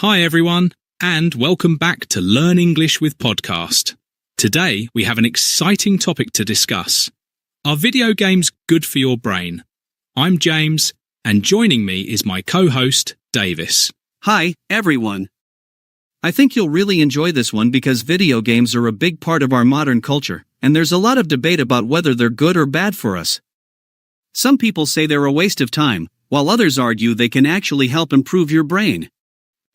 Hi everyone, and welcome back to Learn English with Podcast. Today we have an exciting topic to discuss. Are video games good for your brain? I'm James, and joining me is my co-host, Davis. Hi, everyone. I think you'll really enjoy this one because video games are a big part of our modern culture, and there's a lot of debate about whether they're good or bad for us. Some people say they're a waste of time, while others argue they can actually help improve your brain.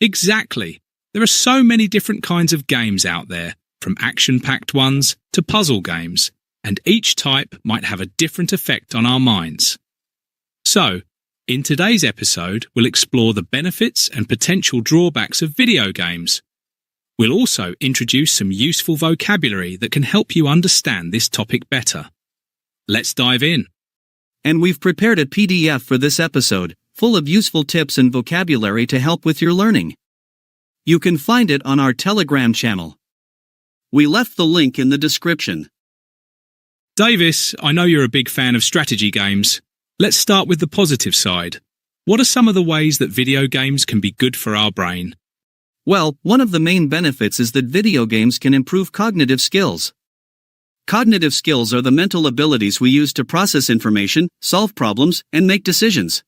Exactly. There are so many different kinds of games out there, from action-packed ones to puzzle games, and each type might have a different effect on our minds. So, in today's episode, we'll explore the benefits and potential drawbacks of video games. We'll also introduce some useful vocabulary that can help you understand this topic better. Let's dive in. And we've prepared a PDF for this episode, full of useful tips and vocabulary to help with your learning. You can find it on our Telegram channel. We left the link in the description. Davis, I know you're a big fan of strategy games. Let's start with the positive side. What are some of the ways that video games can be good for our brain? Well, one of the main benefits is that video games can improve cognitive skills. Cognitive skills are the mental abilities we use to process information, solve problems, and make decisions.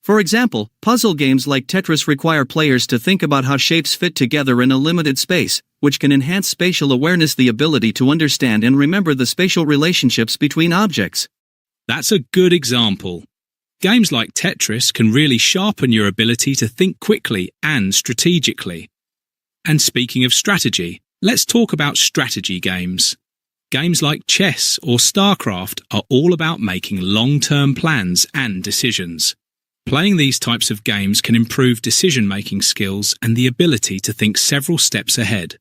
For example, puzzle games like Tetris require players to think about how shapes fit together in a limited space, which can enhance spatial awareness, the ability to understand and remember the spatial relationships between objects. That's a good example. Games like Tetris can really sharpen your ability to think quickly and strategically. And speaking of strategy, let's talk about strategy games. Games like chess or StarCraft are all about making long-term plans and decisions. Playing these types of games can improve decision-making skills and the ability to think several steps ahead.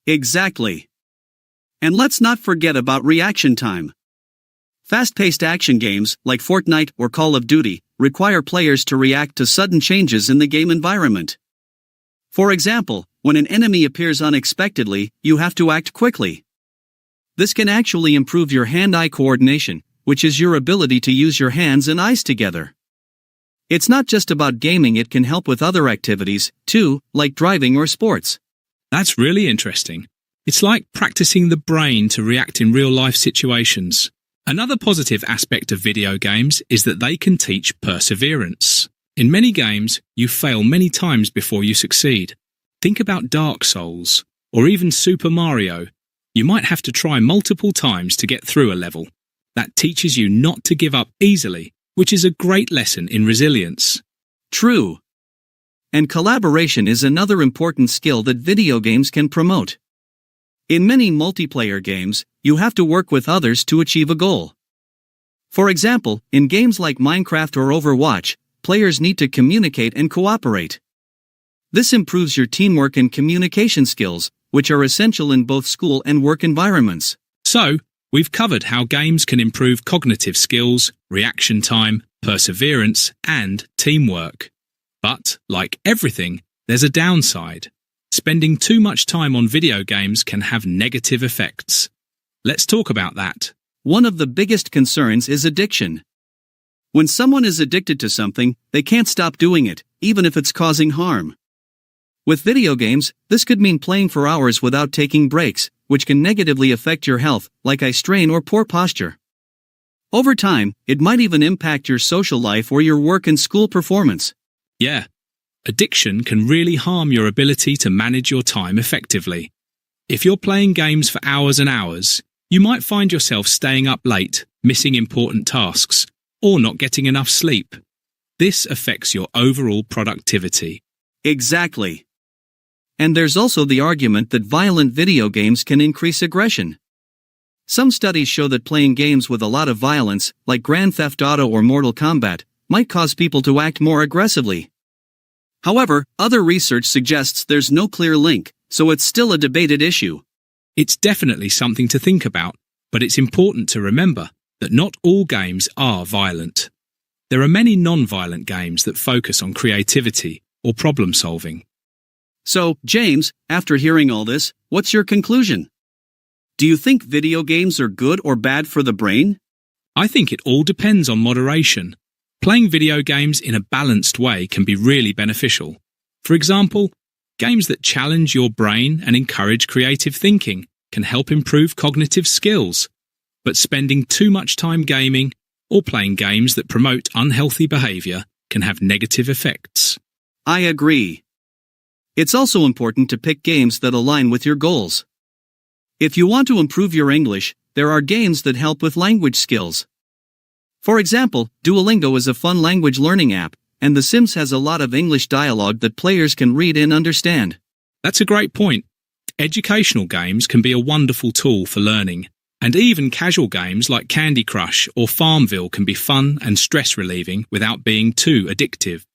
Exactly. And let's not forget about reaction time. Fast-paced action games, like Fortnite or Call of Duty, require players to react to sudden changes in the game environment. For example, when an enemy appears unexpectedly, you have to act quickly. This can actually improve your hand-eye coordination, which is your ability to use your hands and eyes together. It's not just about gaming, it can help with other activities, too, like driving or sports. That's really interesting. It's like practicing the brain to react in real-life situations. Another positive aspect of video games is that they can teach perseverance. In many games, you fail many times before you succeed. Think about Dark Souls, or even Super Mario. You might have to try multiple times to get through a level. That teaches you not to give up easily, which is a great lesson in resilience. True. And collaboration is another important skill that video games can promote. In many multiplayer games, you have to work with others to achieve a goal. For example, in games like Minecraft or Overwatch, players need to communicate and cooperate. This improves your teamwork and communication skills, which are essential in both school and work environments. So, we've covered how games can improve cognitive skills, reaction time, perseverance, and teamwork. But, like everything, there's a downside. Spending too much time on video games can have negative effects. Let's talk about that. One of the biggest concerns is addiction. When someone is addicted to something, they can't stop doing it, even if it's causing harm. With video games, this could mean playing for hours without taking breaks, which can negatively affect your health, like eye strain or poor posture. Over time, it might even impact your social life or your work and school performance. Yeah, addiction can really harm your ability to manage your time effectively. If you're playing games for hours and hours, you might find yourself staying up late, missing important tasks, or not getting enough sleep. This affects your overall productivity. Exactly. And there's also the argument that violent video games can increase aggression. Some studies show that playing games with a lot of violence, like Grand Theft Auto or Mortal Kombat, might cause people to act more aggressively. However, other research suggests there's no clear link, so it's still a debated issue. It's definitely something to think about, but it's important to remember that not all games are violent. There are many non-violent games that focus on creativity or problem solving. So, James, after hearing all this, what's your conclusion? Do you think video games are good or bad for the brain? I think it all depends on moderation. Playing video games in a balanced way can be really beneficial. For example, games that challenge your brain and encourage creative thinking can help improve cognitive skills, but spending too much time gaming or playing games that promote unhealthy behavior can have negative effects. I agree. It's also important to pick games that align with your goals. If you want to improve your English, there are games that help with language skills. For example, Duolingo is a fun language learning app, and The Sims has a lot of English dialogue that players can read and understand. That's a great point. Educational games can be a wonderful tool for learning, and even casual games like Candy Crush or Farmville can be fun and stress-relieving without being too addictive.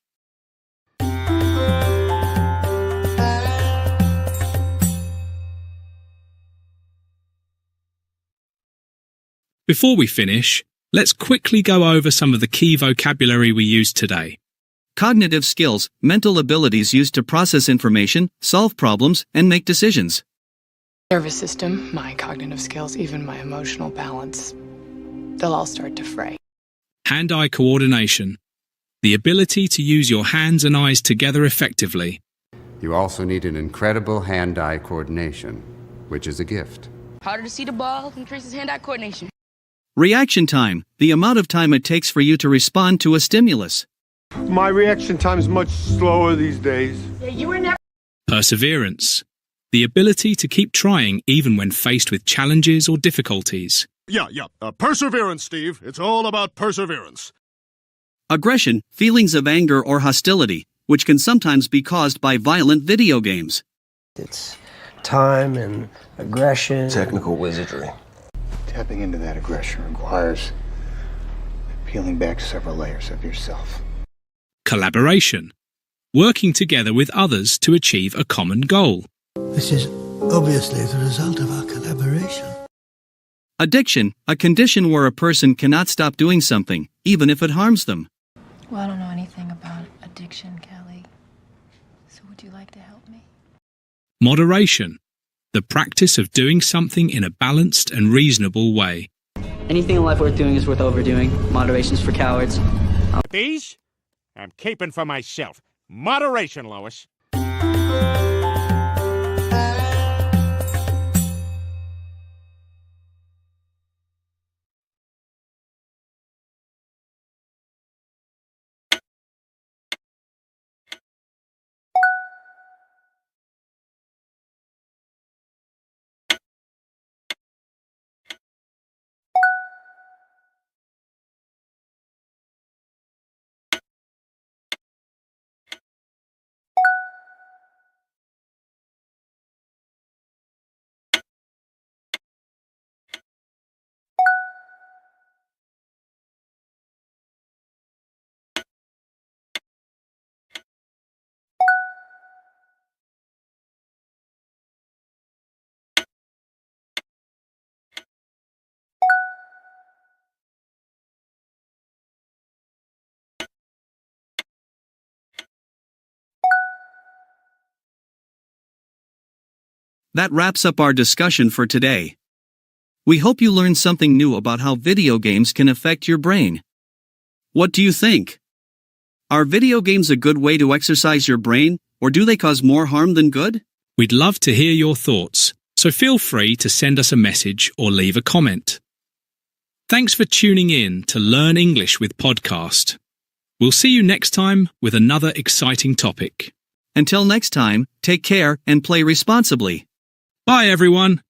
Before we finish, let's quickly go over some of the key vocabulary we used today. Cognitive skills, mental abilities used to process information, solve problems, and make decisions. Nervous system, my cognitive skills, even my emotional balance, they'll all start to fray. Hand-eye coordination, the ability to use your hands and eyes together effectively. You also need an incredible hand-eye coordination, which is a gift. Harder to see the ball increases hand-eye coordination. Reaction time, the amount of time it takes for you to respond to a stimulus. My reaction time is much slower these days. Perseverance, the ability to keep trying even when faced with challenges or difficulties. Perseverance, Steve. It's all about perseverance. Aggression, feelings of anger or hostility, which can sometimes be caused by violent video games. It's time and aggression. Technical wizardry. Tapping into that aggression requires peeling back several layers of yourself. Collaboration, working together with others to achieve a common goal. This is obviously the result of our collaboration. Addiction, a condition where a person cannot stop doing something, even if it harms them. Well, I don't know anything about addiction, Kelly. So would you like to help me? Moderation, the practice of doing something in a balanced and reasonable way. Anything in life worth doing is worth overdoing. Moderation's for cowards. These? I'm keeping for myself. Moderation, Lois. That wraps up our discussion for today. We hope you learned something new about how video games can affect your brain. What do you think? Are video games a good way to exercise your brain, or do they cause more harm than good? We'd love to hear your thoughts, so feel free to send us a message or leave a comment. Thanks for tuning in to Learn English with Podcast. We'll see you next time with another exciting topic. Until next time, take care and play responsibly. Bye, everyone.